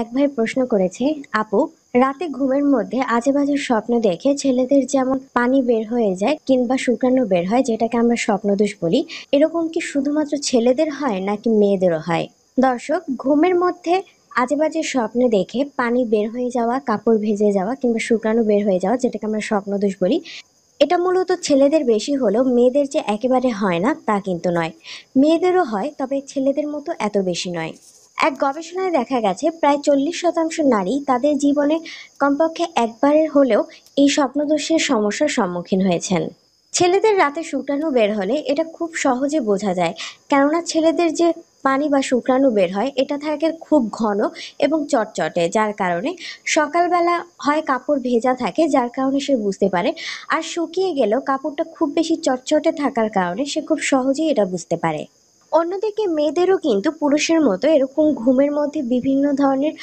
এক ভাই প্রশ্ন করেছে, আপু, রাতে ঘুমের মধ্যে আজে বাজে স্বপ্ন দেখে ছেলেদের যেমন পানি বের হয়ে যায় কিংবা শুক্রাণু বের হয়, যেটাকে আমরা স্বপ্নদোষ বলি, এরকম কি শুধুমাত্র ছেলেদের হয় নাকি মেয়েদেরও হয়? দর্শক, ঘুমের মধ্যে আজে বাজে স্বপ্ন দেখে পানি বের হয়ে যাওয়া, কাপড় ভেজে যাওয়া কিংবা শুক্রাণু বের হয়ে যাওয়া, যেটাকে আমরা স্বপ্নদোষ বলি, এটা মূলত ছেলেদের বেশি হলেও মেয়েদের যে একেবারে হয় না তা কিন্তু নয়। মেয়েদেরও হয়, তবে ছেলেদের মতো এত বেশি নয়। এক গবেষণায় দেখা গেছে প্রায় 40% নারী তাদের জীবনে কমপক্ষে একবারের হলেও এই স্বপ্নদোষের সমস্যার সম্মুখীন হয়েছেন। ছেলেদের রাতে শুক্রাণু বের হলে এটা খুব সহজে বোঝা যায়, কেননা ছেলেদের যে পানি বা শুক্রাণু বের হয় এটা থাকে খুব ঘন এবং চটচটে, যার কারণে সকালবেলা হয় কাপড় ভেজা থাকে যার কারণে সে বুঝতে পারে, আর শুকিয়ে গেলেও কাপড়টা খুব বেশি চটচটে থাকার কারণে সে খুব সহজেই এটা বুঝতে পারে। অন্যদিকে মেয়েদেরও কিন্তু পুরুষের মতো এরকম ঘুমের মধ্যে বিভিন্ন ধরনের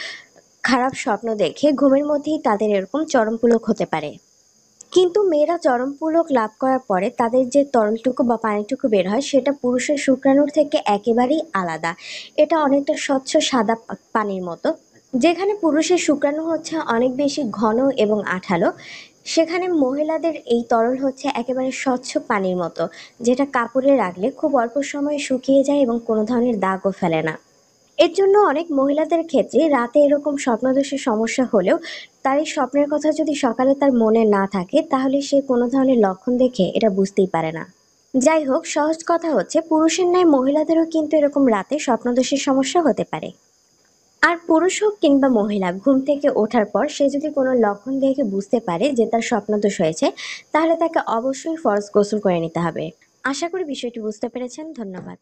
খারাপ স্বপ্ন দেখে ঘুমের মধ্যেই তাদের এরকম চরমপুলক হতে পারে। কিন্তু মেয়েরা চরমপুলক লাভ করার পরে তাদের যে তরলটুকু বা পানিটুকু বের হয় সেটা পুরুষের শুক্রাণুর থেকে একেবারেই আলাদা। এটা অনেকটা স্বচ্ছ সাদা পানির মতো। যেখানে পুরুষের শুক্রাণু হচ্ছে অনেক বেশি ঘন এবং আঠালো, সেখানে মহিলাদের এই তরল হচ্ছে একেবারে স্বচ্ছ পানির মতো, যেটা কাপড়ে রাখলে খুব অল্প সময়ে শুকিয়ে যায় এবং কোনো ধরনের দাগও ফেলে না। এর জন্য অনেক মহিলাদের ক্ষেত্রে রাতে এরকম স্বপ্নদোষের সমস্যা হলেও তার এই স্বপ্নের কথা যদি সকালে তার মনে না থাকে তাহলে সে কোনো ধরনের লক্ষণ দেখে এটা বুঝতেই পারে না। যাই হোক, সহজ কথা হচ্ছে পুরুষের ন্যায় মহিলাদেরও কিন্তু এরকম রাতে স্বপ্নদোষের সমস্যা হতে পারে। আর পুরুষ হোক কিংবা মহিলা, ঘুম থেকে ওঠার পর সে যদি কোনো লক্ষণ দেখে বুঝতে পারে যে তার স্বপ্নদোষ হয়েছে, তাহলে তাকে অবশ্যই ফরজ গোসল করে নিতে হবে। আশা করি বিষয়টি বুঝতে পেরেছেন। ধন্যবাদ।